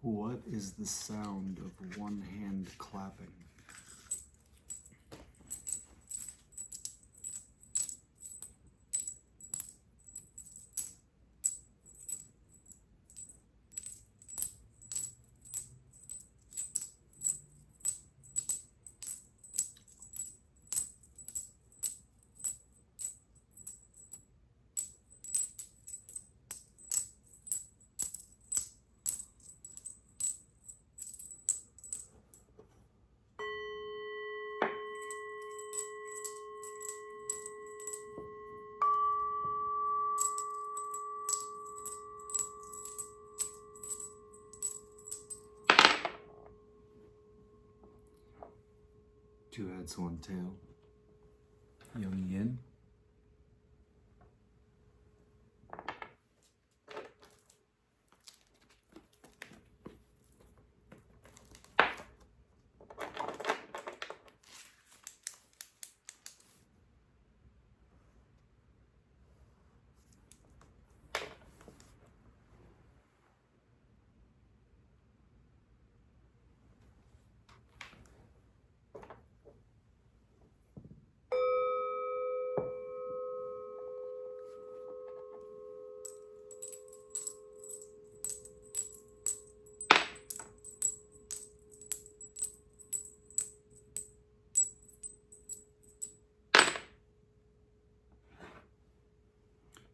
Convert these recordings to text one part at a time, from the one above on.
What is the sound of one hand clapping? Two heads, one tail. Yang yin.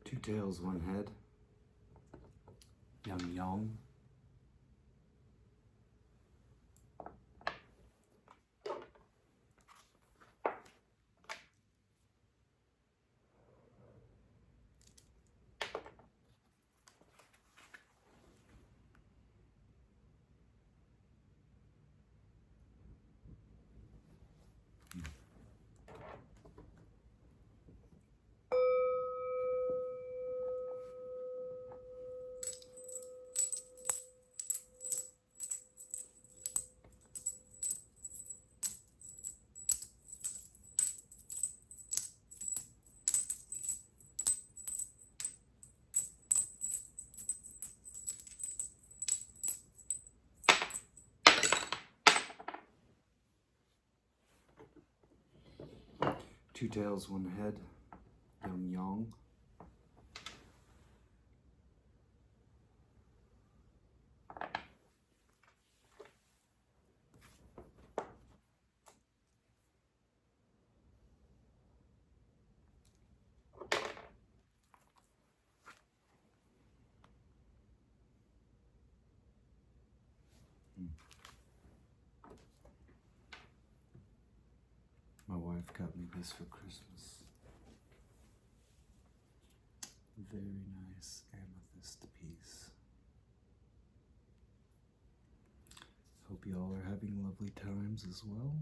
Two tails, one head. Yang yang. Two tails, one head. Yang yang. My wife got me this for Christmas. Very nice amethyst piece. Hope you all are having lovely times as well.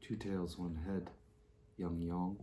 Two tails, one head. Yang yang.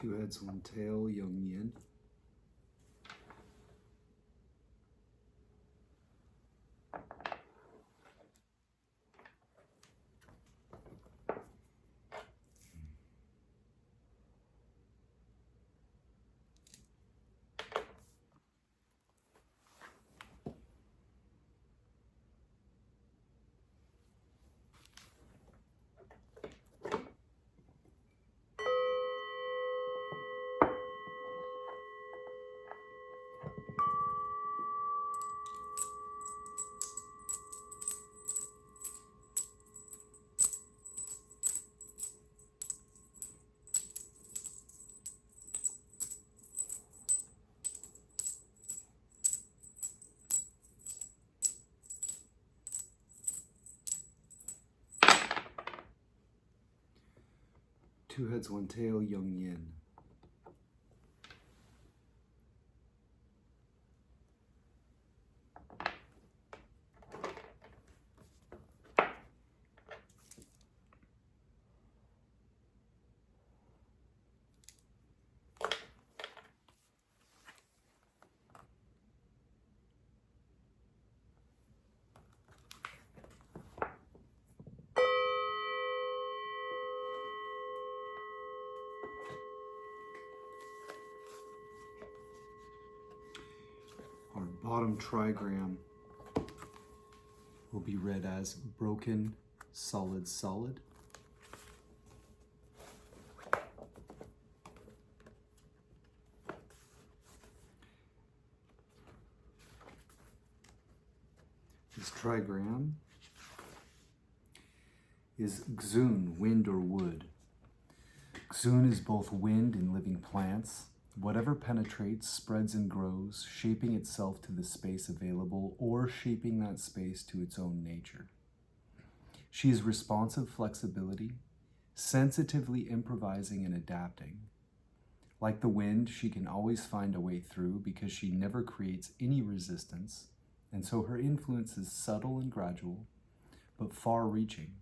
Two heads, one tail, Yang Yin. Two heads, one tail, Yang Yin. Our bottom trigram will be read as broken, solid, solid. This trigram is Xun, wind or wood. Xun is both wind and living plants. Whatever penetrates, spreads and grows, shaping itself to the space available or shaping that space to its own nature. She is responsive flexibility, sensitively improvising and adapting. Like the wind, she can always find a way through because she never creates any resistance, and so her influence is subtle and gradual, but far-reaching.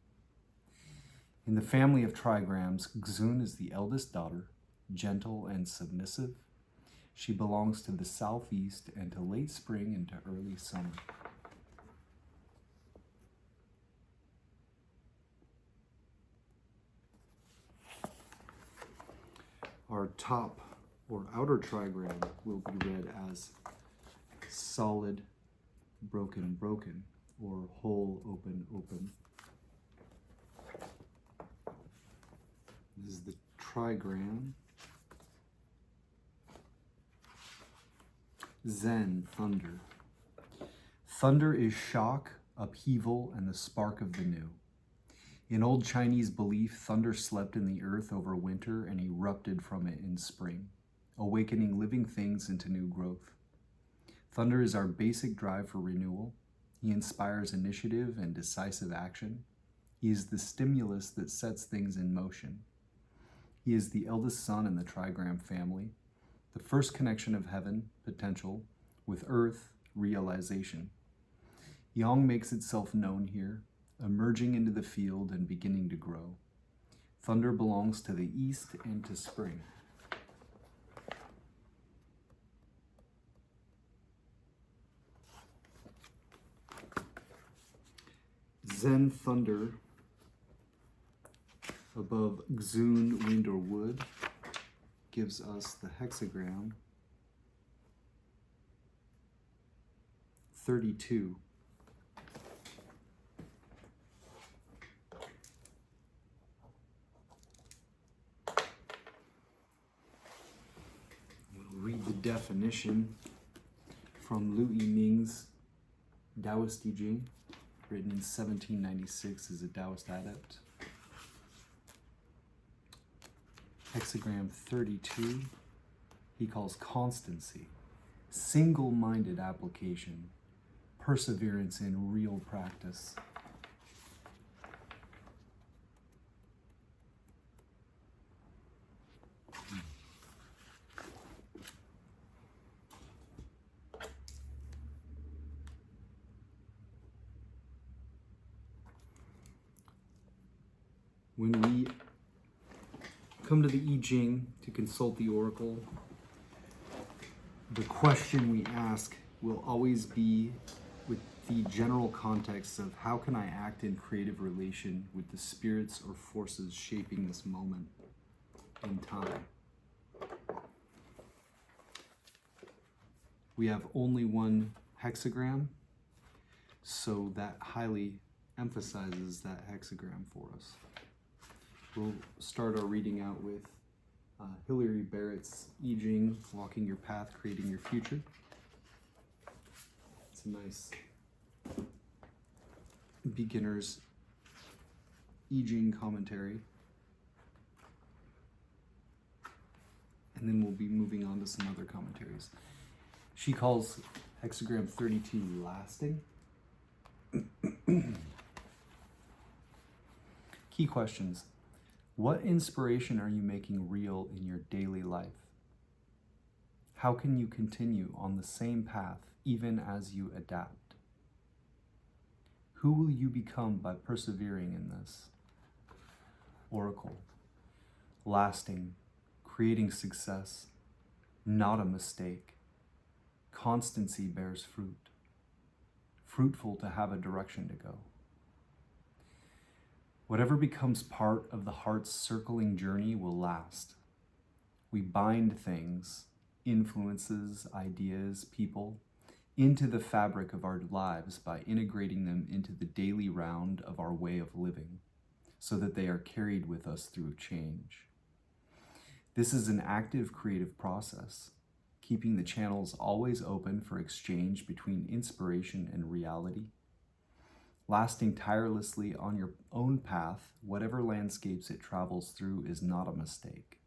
In the family of trigrams, Xun is the eldest daughter, gentle and submissive. She belongs to the southeast and to late spring into early summer. Our top or outer trigram will be read as solid, broken, broken, or whole, open, open. This is the trigram. Zen, thunder. Thunder is shock, upheaval, and the spark of the new. In old Chinese belief, thunder slept in the earth over winter and erupted from it in spring, awakening living things into new growth. Thunder is our basic drive for renewal. He inspires initiative and decisive action. He is the stimulus that sets things in motion. He is the eldest son in the trigram family, the first connection of heaven, potential, with earth, realization. Yang makes itself known here, emerging into the field and beginning to grow. Thunder belongs to the east and to spring. Zen thunder above Xun, wind or wood, gives us the hexagram 32. We'll read the definition from I-ming's Taoist I Ching, written in 1796 as a Taoist adept. Hexagram 32, he calls constancy, single-minded application, perseverance in real practice. When we come to the I Ching to consult the oracle. The question we ask will always be with the general context of how can I act in creative relation with the spirits or forces shaping this moment in time. We have only one hexagram, so that highly emphasizes that hexagram for us. We'll start our reading out with Hilary Barrett's I Ching, Walking Your Path, Creating Your Future. It's a nice beginner's I Ching commentary. And then we'll be moving on to some other commentaries. She calls Hexagram 32 lasting. Key questions. What inspiration are you making real in your daily life? How can you continue on the same path even as you adapt? Who will you become by persevering in this? Oracle. Lasting, creating success, not a mistake. Constancy bears fruit. Fruitful to have a direction to go. Whatever becomes part of the heart's circling journey will last. We bind things, influences, ideas, people, into the fabric of our lives by integrating them into the daily round of our way of living, so that they are carried with us through change. This is an active creative process, keeping the channels always open for exchange between inspiration and reality. Lasting tirelessly on your own path, whatever landscapes it travels through, is not a mistake.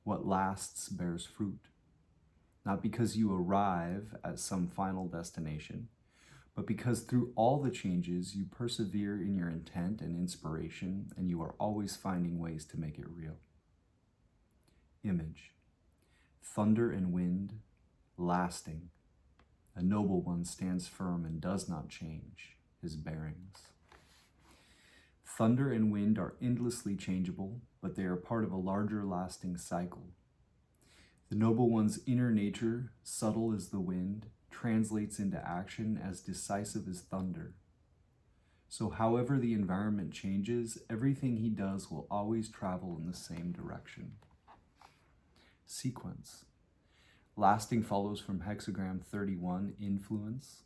What lasts bears fruit, not because you arrive at some final destination, but because through all the changes you persevere in your intent and inspiration, and you are always finding ways to make it real. Image. Thunder and wind, lasting. A noble one stands firm and does not change his bearings. Thunder and wind are endlessly changeable, but they are part of a larger lasting cycle. The noble one's inner nature, subtle as the wind, translates into action as decisive as thunder. So however the environment changes, everything he does will always travel in the same direction. Sequence. Lasting follows from Hexagram 31, influence.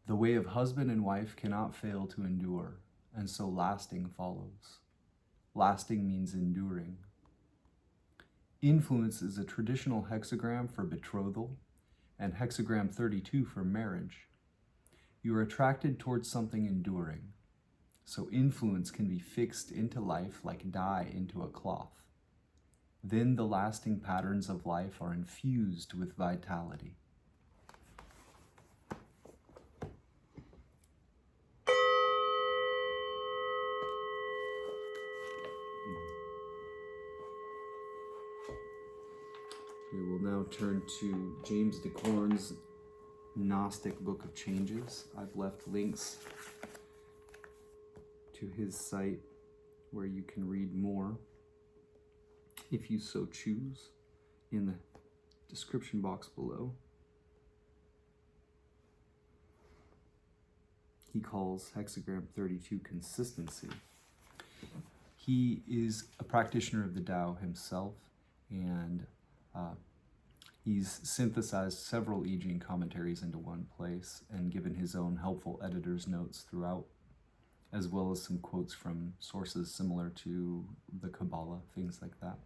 The way of husband and wife cannot fail to endure, and so lasting follows. Lasting means enduring. Influence is a traditional hexagram for betrothal, and Hexagram 32 for marriage. You are attracted towards something enduring, so influence can be fixed into life like dye into a cloth. Then the lasting patterns of life are infused with vitality. We will now turn to James Dekorne's Gnostic Book of Changes. I've left links to his site where you can read more, if you so choose, in the description box below. He calls Hexagram 32 consistency. He is a practitioner of the Tao himself, and he's synthesized several I Ching commentaries into one place and given his own helpful editor's notes throughout, as well as some quotes from sources similar to the Kabbalah, things like that.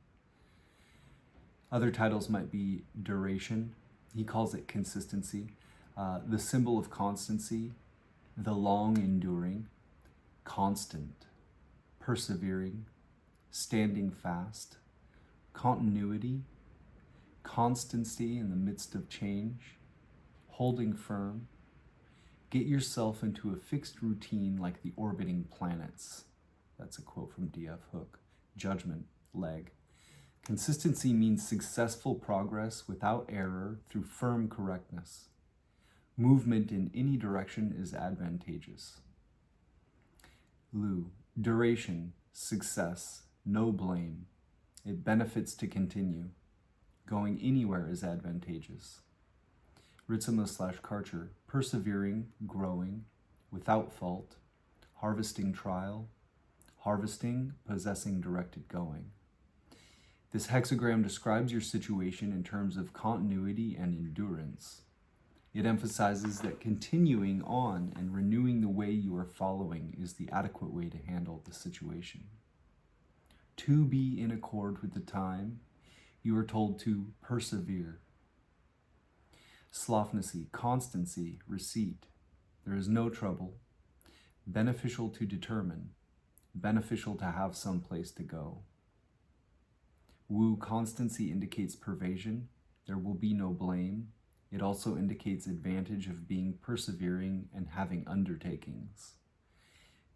Other titles might be duration. He calls it consistency. The symbol of constancy, the long enduring, constant, persevering, standing fast, continuity, constancy in the midst of change, holding firm. Get yourself into a fixed routine like the orbiting planets. That's a quote from D.F. Hook. Judgment, leg. Consistency means successful progress without error through firm correctness. Movement in any direction is advantageous. Lu, duration, success, no blame, It benefits to continue. Going anywhere is advantageous. Ritzema/Karcher, persevering, growing, without fault, harvesting trial, harvesting, possessing directed going. This hexagram describes your situation in terms of continuity and endurance. It emphasizes that continuing on and renewing the way you are following is the adequate way to handle the situation. To be in accord with the time, you are told to persevere. Slofnacy, constancy, receipt. There is no trouble. Beneficial to determine. Beneficial to have some place to go. Wu, constancy indicates pervasion. There will be no blame. It also indicates advantage of being persevering and having undertakings.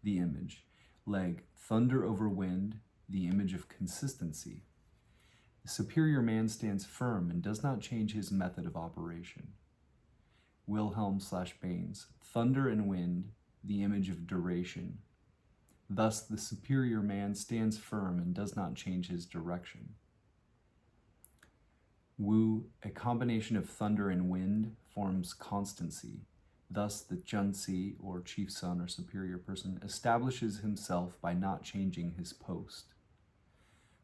The image. Leg, thunder over wind, the image of consistency. The superior man stands firm and does not change his method of operation. Wilhelm/Baines, thunder and wind, the image of duration. Thus, the superior man stands firm and does not change his direction. Wu, a combination of thunder and wind, forms constancy. Thus, the Junsi, or chief son or superior person, establishes himself by not changing his post.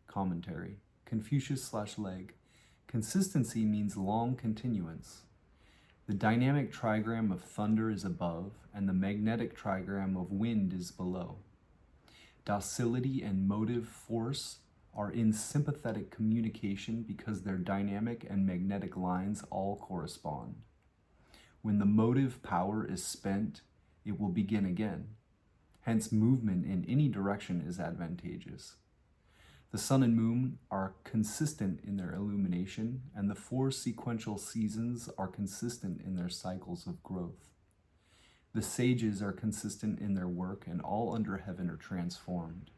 Commentary. Confucius/Leg. Consistency means long continuance. The dynamic trigram of thunder is above, and the magnetic trigram of wind is below. Docility and motive force are in sympathetic communication because their dynamic and magnetic lines all correspond. When the motive power is spent, it will begin again. Hence, movement in any direction is advantageous. The sun and moon are consistent in their illumination, and the 4 sequential seasons are consistent in their cycles of growth. The sages are consistent in their work, and all under heaven are transformed.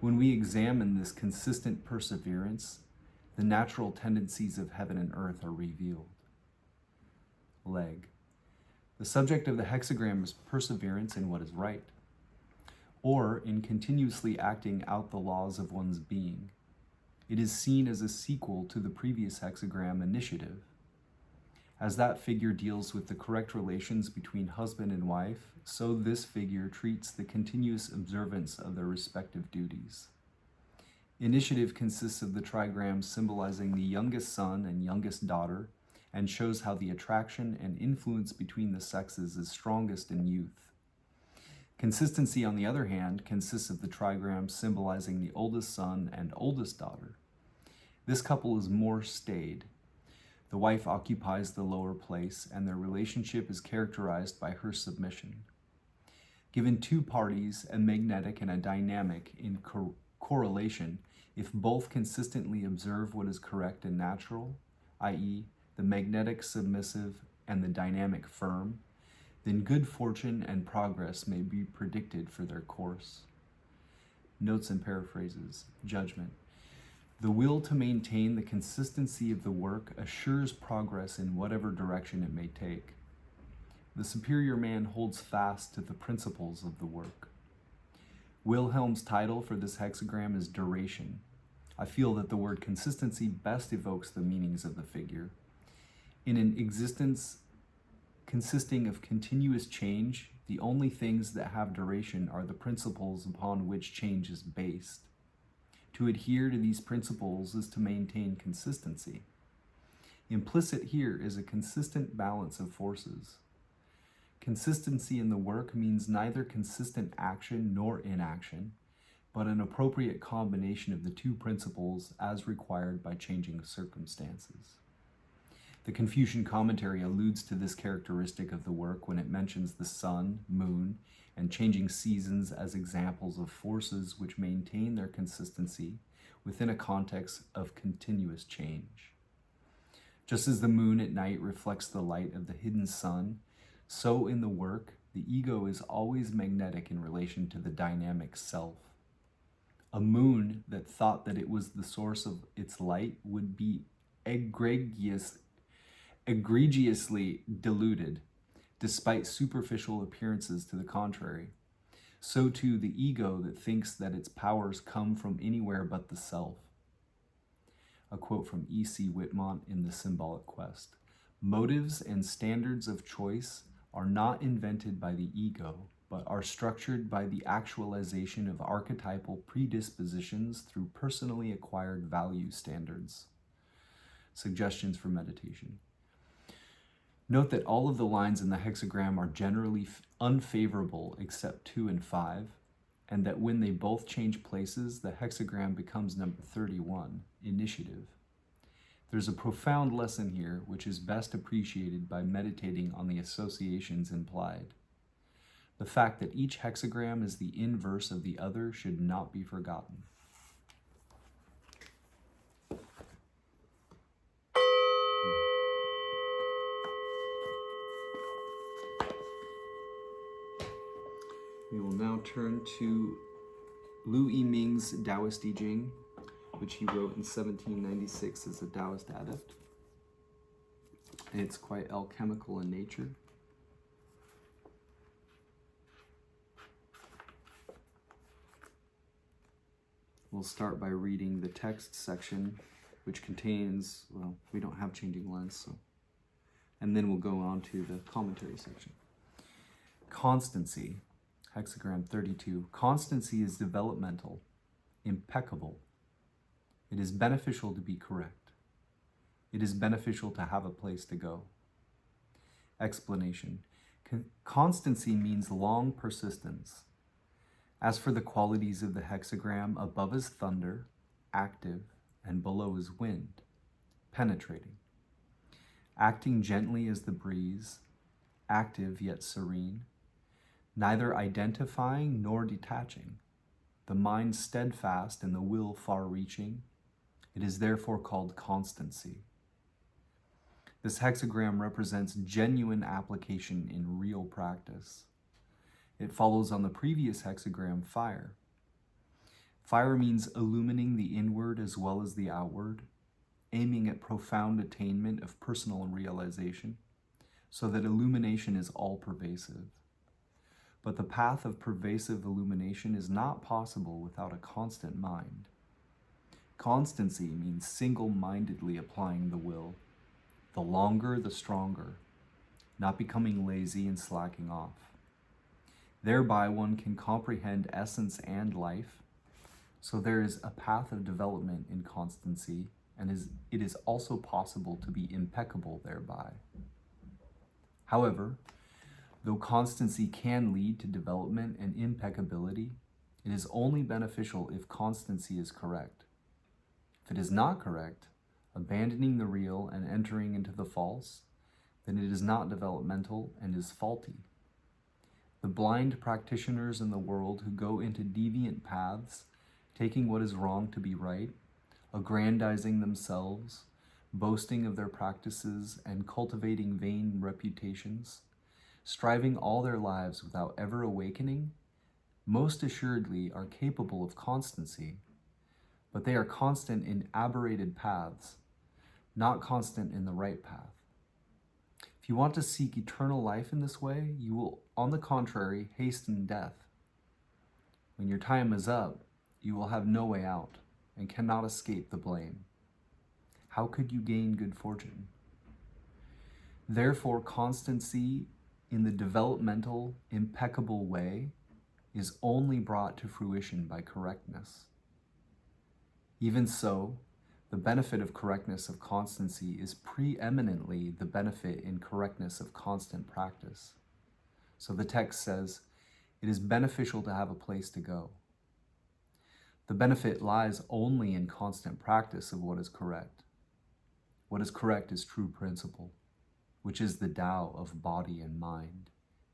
When we examine this consistent perseverance, the natural tendencies of heaven and earth are revealed. Leg. The subject of the hexagram is perseverance in what is right, or in continuously acting out the laws of one's being. It is seen as a sequel to the previous hexagram, initiative. As that figure deals with the correct relations between husband and wife, so this figure treats the continuous observance of their respective duties. Initiative consists of the trigrams symbolizing the youngest son and youngest daughter, and shows how the attraction and influence between the sexes is strongest in youth. Consistency, on the other hand, consists of the trigrams symbolizing the oldest son and oldest daughter. This couple is more staid. The wife occupies the lower place, and their relationship is characterized by her submission. Given 2 parties, a magnetic and a dynamic, in correlation, if both consistently observe what is correct and natural, i.e., the magnetic submissive and the dynamic firm, then good fortune and progress may be predicted for their course. Notes and paraphrases. Judgment. The will to maintain the consistency of the work assures progress in whatever direction it may take. The superior man holds fast to the principles of the work. Wilhelm's title for this hexagram is duration. I feel that the word consistency best evokes the meanings of the figure. In an existence consisting of continuous change, the only things that have duration are the principles upon which change is based. To adhere to these principles is to maintain consistency. Implicit here is a consistent balance of forces. Consistency in the work means neither consistent action nor inaction, but an appropriate combination of the 2 principles as required by changing circumstances. The Confucian commentary alludes to this characteristic of the work when it mentions the sun, moon, and changing seasons as examples of forces which maintain their consistency within a context of continuous change. Just as the moon at night reflects the light of the hidden sun, so in the work, the ego is always magnetic in relation to the dynamic self. A moon that thought that it was the source of its light would be egregiously deluded, despite superficial appearances to the contrary. So too the ego that thinks that its powers come from anywhere but the self. A quote from E.C. Whitmont in The Symbolic Quest. Motives and standards of choice are not invented by the ego, but are structured by the actualization of archetypal predispositions through personally acquired value standards. Suggestions for meditation. Note that all of the lines in the hexagram are generally unfavorable except 2 and 5, and that when they both change places, the hexagram becomes number 31, initiative. There's a profound lesson here which is best appreciated by meditating on the associations implied. The fact that each hexagram is the inverse of the other should not be forgotten. We will now turn to Lu I-ming's Taoist I Ching, which he wrote in 1796 as a Taoist adept. And it's quite alchemical in nature. We'll start by reading the text section, which contains, well, we don't have changing lens, so. And then we'll go on to the commentary section. Constancy. Hexagram 32. Constancy is developmental, impeccable. It is beneficial to be correct. It is beneficial to have a place to go. Explanation. Constancy means long persistence. As for the qualities of the hexagram, above is thunder, active, and below is wind, penetrating. Acting gently as the breeze, active yet serene, neither identifying nor detaching, the mind steadfast and the will far-reaching. It is therefore called constancy. This hexagram represents genuine application in real practice. It follows on the previous hexagram, fire. Fire means illumining the inward as well as the outward, aiming at profound attainment of personal realization, so that illumination is all-pervasive. But the path of pervasive illumination is not possible without a constant mind. Constancy means single-mindedly applying the will. The longer, the stronger, not becoming lazy and slacking off. Thereby one can comprehend essence and life, so there is a path of development in constancy, and it is also possible to be impeccable thereby. However, though constancy can lead to development and impeccability, it is only beneficial if constancy is correct. If it is not correct, abandoning the real and entering into the false, then it is not developmental and is faulty. The blind practitioners in the world who go into deviant paths, taking what is wrong to be right, aggrandizing themselves, boasting of their practices, and cultivating vain reputations, striving all their lives without ever awakening, most assuredly are capable of constancy, but they are constant in aberrated paths, not constant in the right path. If you want to seek eternal life in this way, you will, on the contrary, hasten death. When your time is up, you will have no way out and cannot escape the blame. How could you gain good fortune? Therefore, constancy in the developmental, impeccable way is only brought to fruition by correctness. Even so, the benefit of correctness of constancy is preeminently the benefit in correctness of constant practice. So the text says, it is beneficial to have a place to go. The benefit lies only in constant practice of what is correct. What is correct is true principle, which is the Tao of body and mind,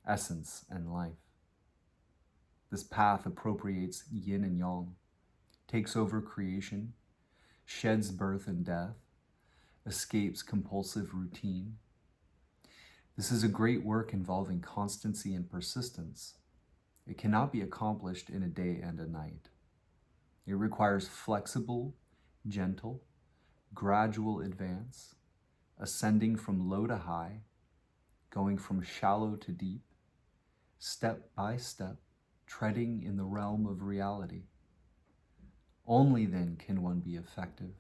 essence and life. This path appropriates yin and yang, takes over creation, sheds birth and death, escapes compulsive routine. This is a great work involving constancy and persistence. It cannot be accomplished in a day and a night. It requires flexible, gentle, gradual advance, ascending from low to high, going from shallow to deep, step by step, treading in the realm of reality. Only then can one be effective.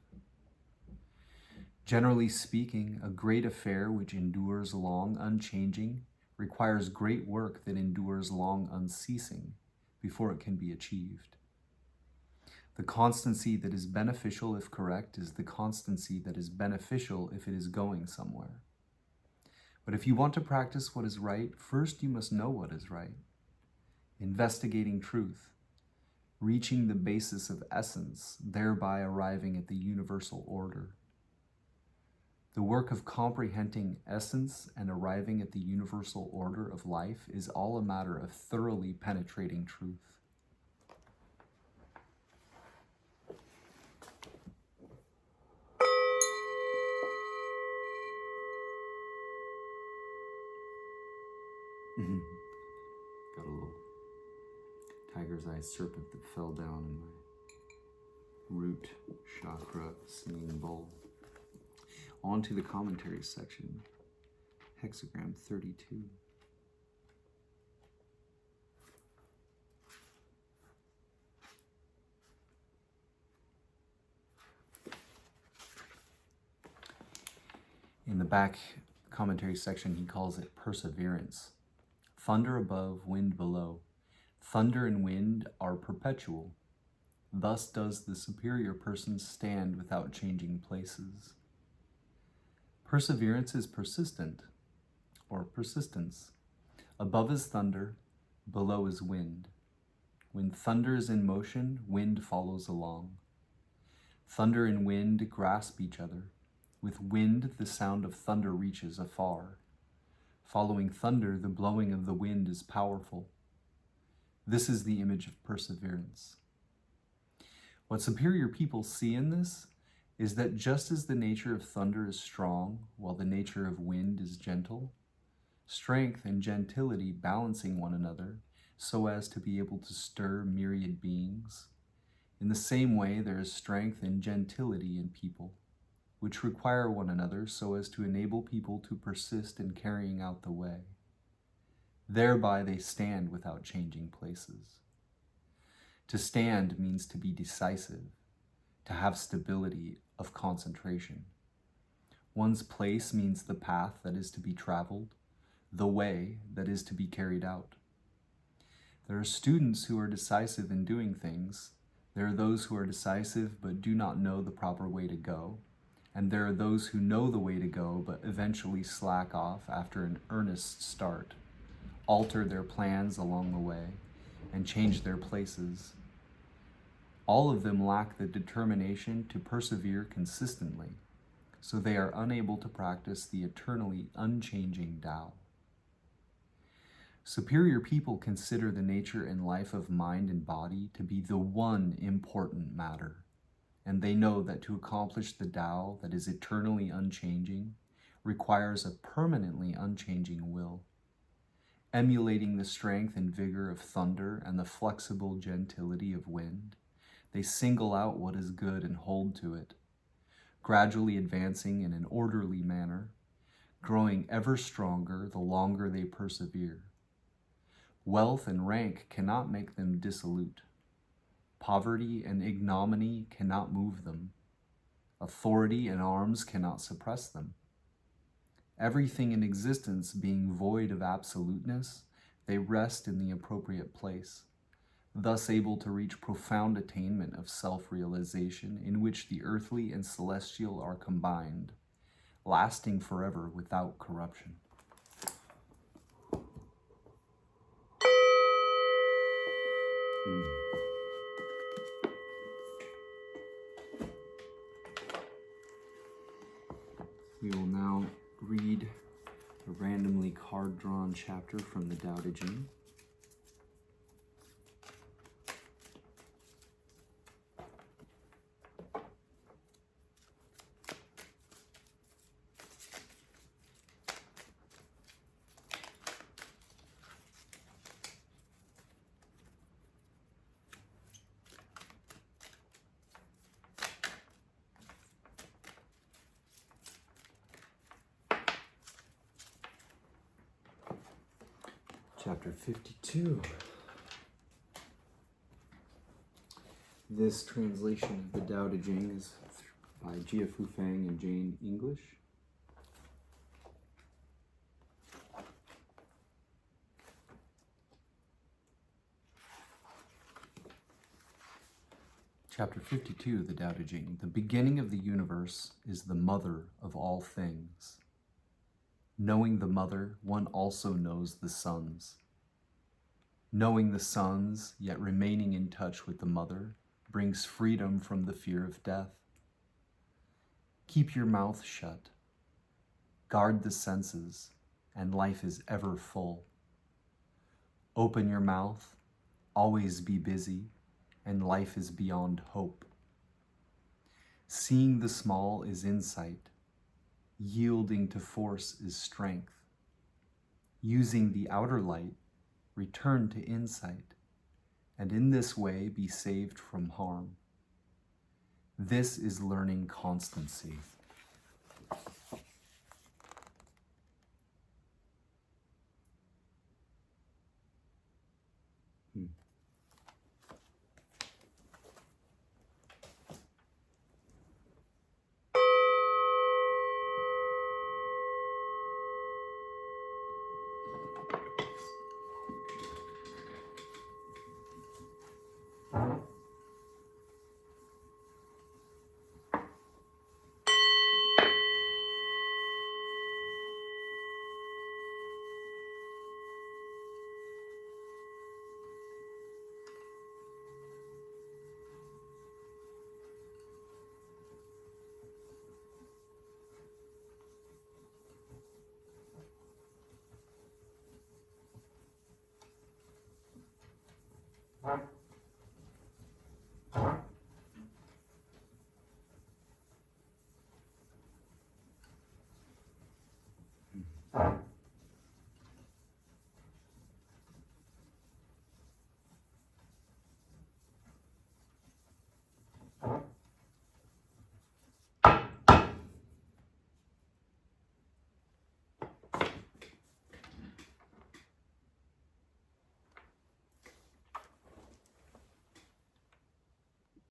Generally speaking, a great affair which endures long unchanging requires great work that endures long unceasing before it can be achieved. The constancy that is beneficial if correct is the constancy that is beneficial if it is going somewhere. But if you want to practice what is right, first you must know what is right. Investigating truth, reaching the basis of essence, thereby arriving at the universal order. The work of comprehending essence and arriving at the universal order of life is all a matter of thoroughly penetrating truth. Got a little tiger's eye serpent that fell down in my root chakra singing bowl. On to the commentary section, Hexagram 32. In the back commentary section, he calls it perseverance. Thunder above, wind below. Thunder and wind are perpetual. Thus does the superior person stand without changing places. Perseverance is persistent, or persistence. Above is thunder, below is wind. When thunder is in motion, wind follows along. Thunder and wind grasp each other. With wind, the sound of thunder reaches afar. Following thunder, the blowing of the wind is powerful. This is the image of perseverance. What superior people see in this is that just as the nature of thunder is strong, while the nature of wind is gentle, strength and gentility balancing one another so as to be able to stir myriad beings, in the same way there is strength and gentility in people, which require one another so as to enable people to persist in carrying out the way. Thereby they stand without changing places. To stand means to be decisive, to have stability of concentration. One's place means the path that is to be traveled, the way that is to be carried out. There are students who are decisive in doing things. There are those who are decisive but do not know the proper way to go. And there are those who know the way to go but eventually slack off after an earnest start, alter their plans along the way, and change their places. All of them lack the determination to persevere consistently, so they are unable to practice the eternally unchanging Tao. Superior people consider the nature and life of mind and body to be the one important matter, and they know that to accomplish the Tao that is eternally unchanging requires a permanently unchanging will. Emulating the strength and vigor of thunder and the flexible gentility of wind, they single out what is good and hold to it, gradually advancing in an orderly manner, growing ever stronger the longer they persevere. Wealth and rank cannot make them dissolute. Poverty and ignominy cannot move them. Authority and arms cannot suppress them. Everything in existence being void of absoluteness, they rest in the appropriate place, thus able to reach profound attainment of self-realization in which the earthly and celestial are combined, lasting forever without corruption. We will now read a randomly card-drawn chapter from the Tao Te Ching. Chapter 52. This translation of the Tao Te Ching is by Jia Fufang and Jane English. Chapter 52, the Tao Te Ching. The beginning of the universe is the mother of all things. Knowing the mother, one also knows the sons. Knowing the sons, yet remaining in touch with the mother, brings freedom from the fear of death. Keep your mouth shut. Guard the senses, and life is ever full. Open your mouth, always be busy, and life is beyond hope. Seeing the small is insight. Yielding to force is strength. Using the outer light, return to insight, and in this way be saved from harm. This is learning constancy. Huh?